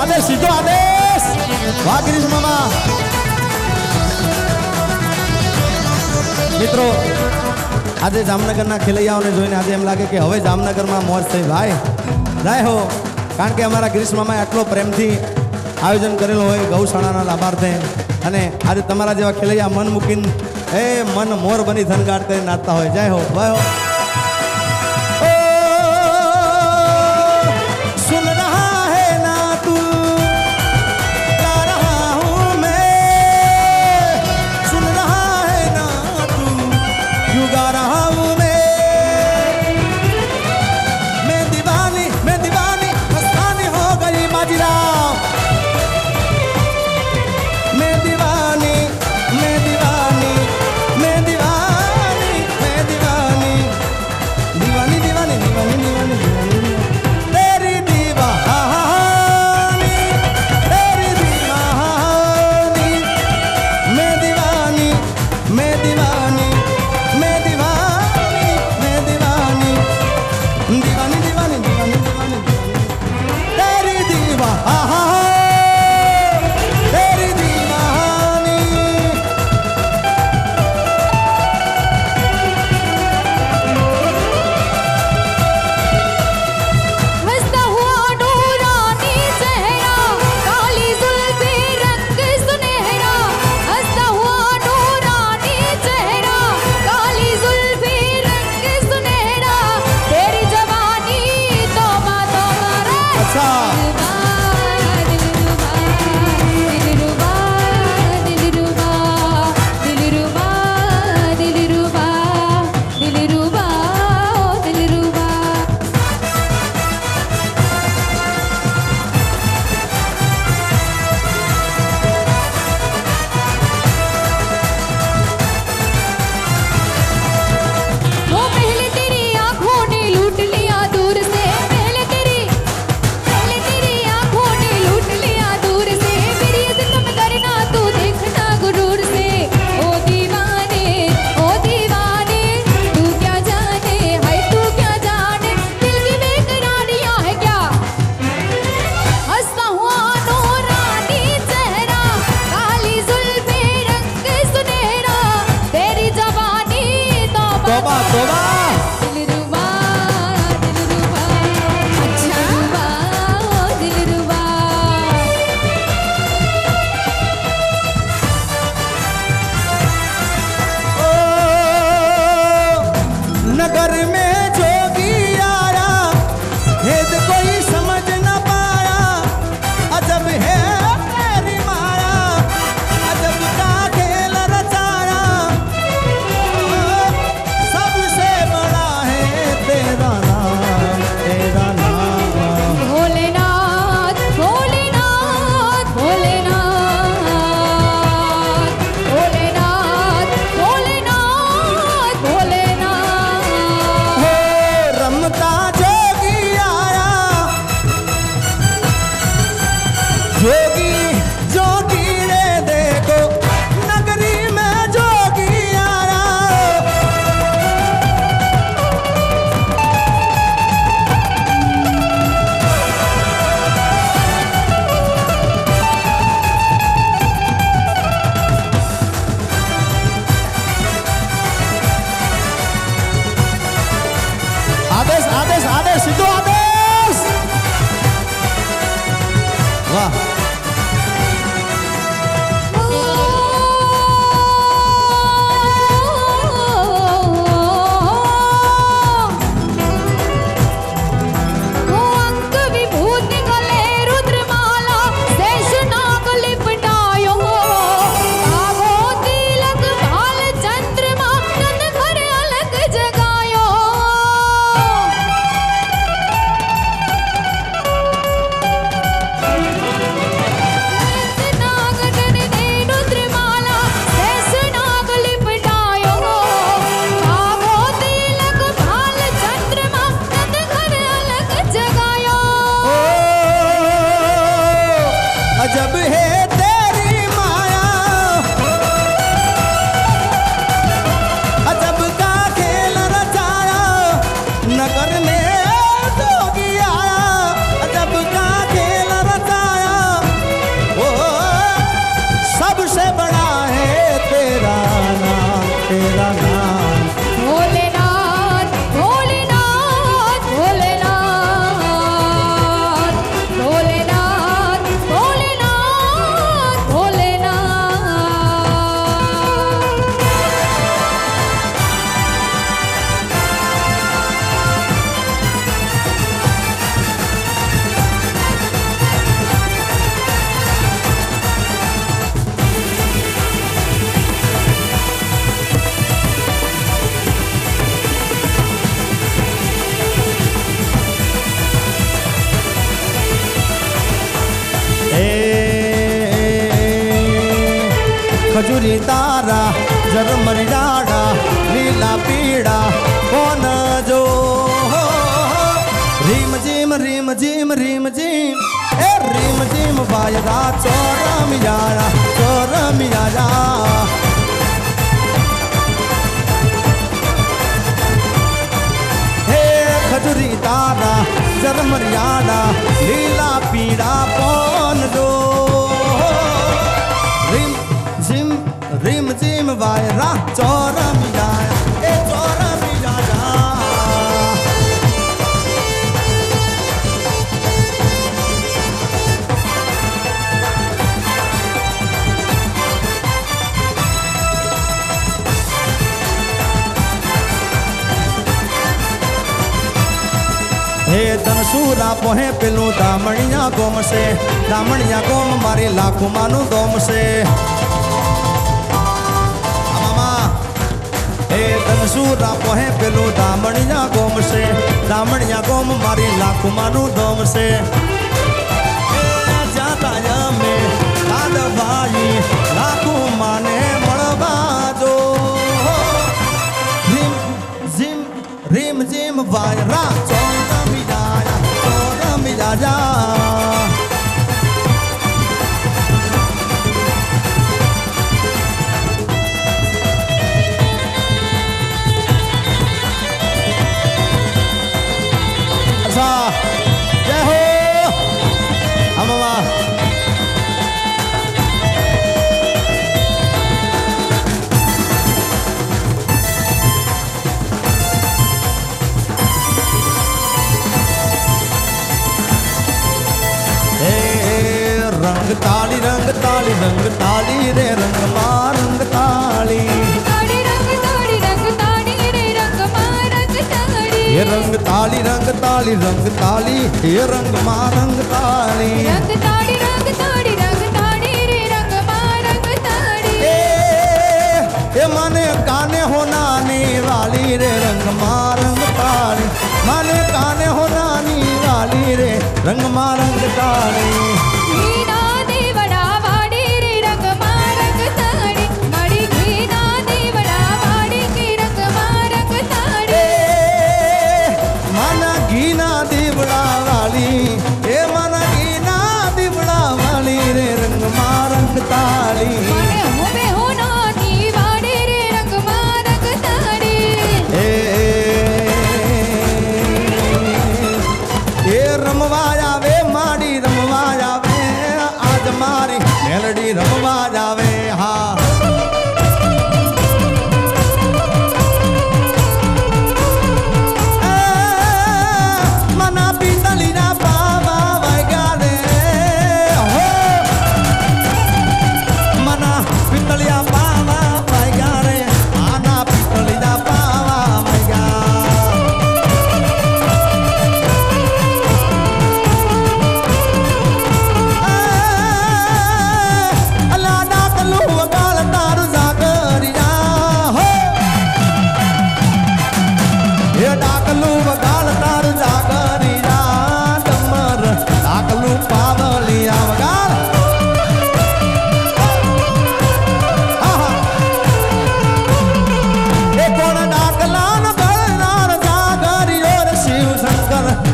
આદેશ સીધો આદેશ વાહ ગિરીશ મામા મિત્રો આજે જામનગરના ખેલૈયાઓને જોઈને આજે એમ લાગે કે હવે જામનગરમાં મોજ થઈ ભાઈ જાય હો કારણ કે અમારા ગિરીશ મામાએ આટલો પ્રેમથી આયોજન કરેલું હોય ગૌશાળાના લાભાર્થે અને આજે તમારા જેવા ખેલૈયા મન મૂકીને એ મન મોર બની ધનગાટ કરી નાચતા હોય જય હો ભાઈ હો सुन रहा है ना तू गा रहा हूँ मैं सुन रहा है ना तू क्यों गा रहा हूँ मैं दीवानी मस्तानी हो गई बाजीराव मैं दीवानी मैं दीवानी मैं दीवानी मैं दीवानी તારા જરમરિયાડા લીલા પીડા કોણ જો રીમ જીમ રીમ જીમ રીમ જીમ એ રીમ જીમ વાયરા ચોરમિયારા હે ખજૂરી તારા જરમરિયાડા લીલા પીડા કોણ જો રીમ જીમ વાયરા ચોરમિયારા એ ચોરમિયારા हे धनसूरा पोहे पेलू दामणिया गोम से दामणिया गोम मारी लाखों मानु दोम से हे धनसूरा पोहे पेलू दामणिया गोम मारी लाखों मानु दोम से जाता यमे लाड भाई लाखों माने मळवा जो રીમ જીમ વાયરા ચોરમિયારા જય હો અમવા रंग ताली रे रंग मां रंग ताली ये रंग ताली ये रंग मां रंग ताली ये माने काने होना नी वाली रे रंग मां रंग ताली माने काने होना नी वाली रे रंग मां रंग ताली मेलडी रमवा जावे हाँ मना पीतली ना पावा वैगा रे हो मना पीतलिया पावा वैगा रे आना पीतली ना पावा वैगा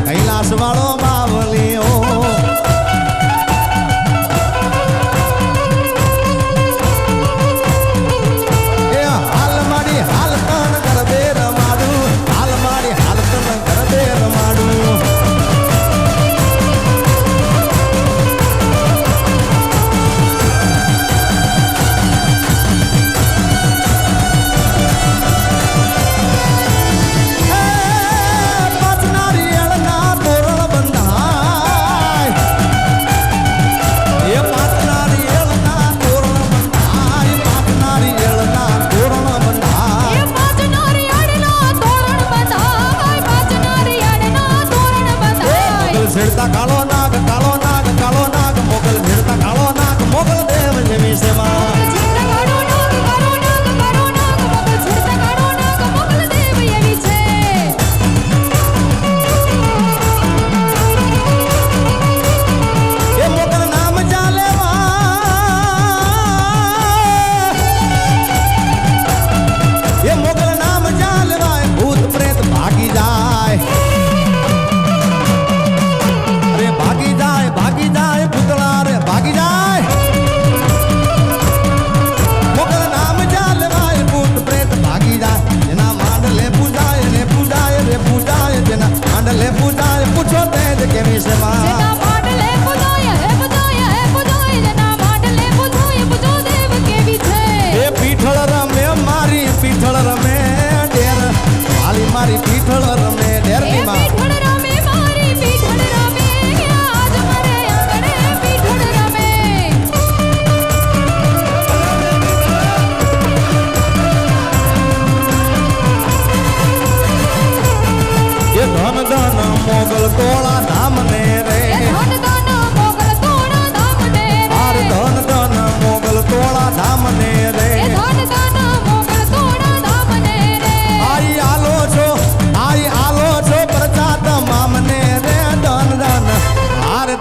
कैलाश वालो बावलियो हाल माड़ी हाल तन कर दे रमाडू हाल माड़ी हाल तन कर दे रमाडू कालो नाग मोगल भिड़ता कालो नाग मोगल देव जमी सेवा ये मोगल नाम जाले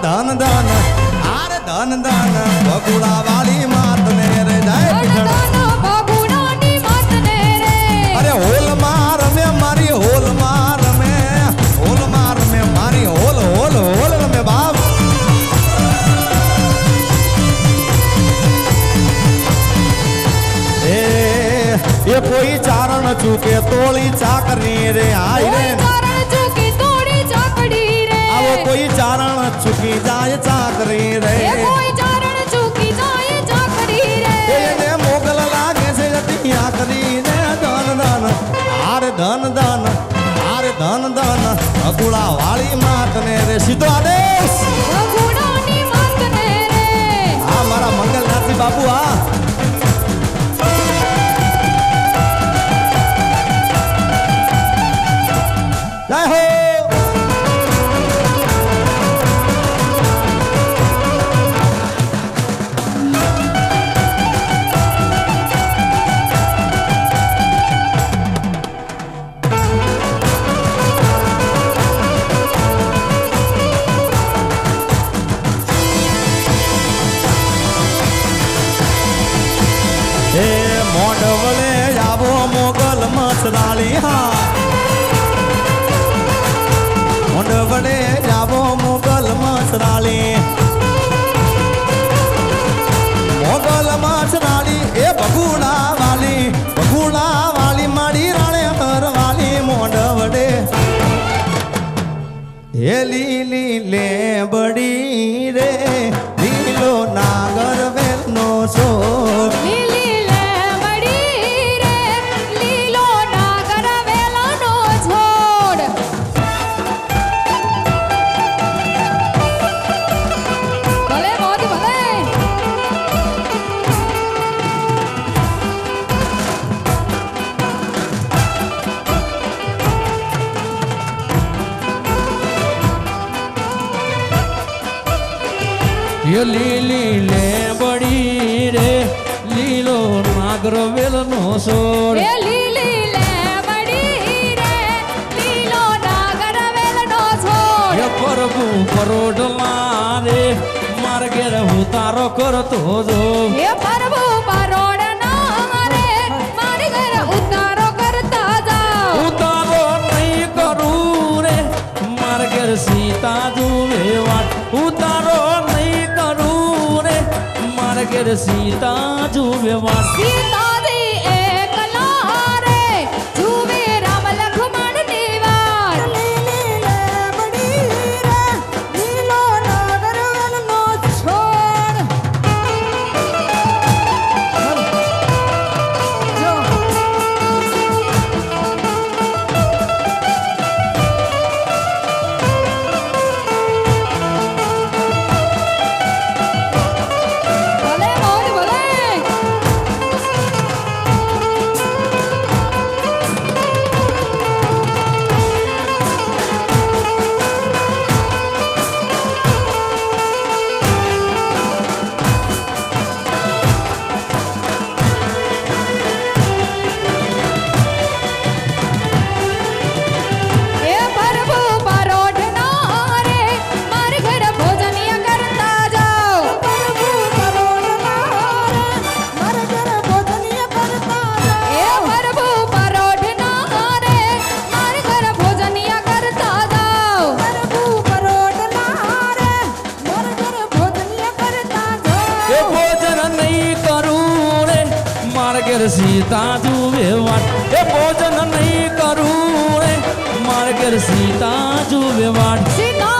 ધન ધન આરે ધન ધન બગુડા વાળી માતને રે જય અરે હોલ માં રમે મારી હોલ માં રમે મારી હોલ હોલ હોલ રમે બાપ એ કોઈ ચારણ ચૂકે તોળી ચાકરી રે આય રે આવો કોઈ ચારણ ચૂકી જાય ચાકરી રે એને મોગલ લાગે છે ત્યાં કરીને ધન ધન આરે ધન ધન આરે ધન ધન અગુડા વાળી માતને રે સીધો આદેશ હા મારા મંગલનાથજી બાપુ હા જય હો મોઢવળે આવો મોગલ મસરાળી હા મોઢવળે આવો મોગલ મસરાળી એ બગુડા વાલી માડી રાણે વાલી મોઢવડે હે લીલી લે બડી રે લીલો નાગર વેલનો સો લીલી લે બડી રે લીલો નાગર વેલનો સોડ લીલી લે બડી રે લીલો નાગર વેલનો છોડ પ્રભુ પરોઢ મારે માર ઘેર ઉતારો કરતો જો હે પ્રભુ પરોઢ નારે માર ઘેર ઉતારો કરતા જાઓ ઉતારો નહીં કરું રે માર ઘેર સીતા જુએ વાત ઉતારો ઘેર સીતા જુવે વાત સીતાજી એકલા રે જુવે રામ લક્ષ્મણ ની વાત લીલી લે બડી રે લીલો નાગર વેલનો છોડ સીતા જુવે વાત એ ભોજન નહીં કરું રે માર ઘેર સીતા જુવે વાત સીતા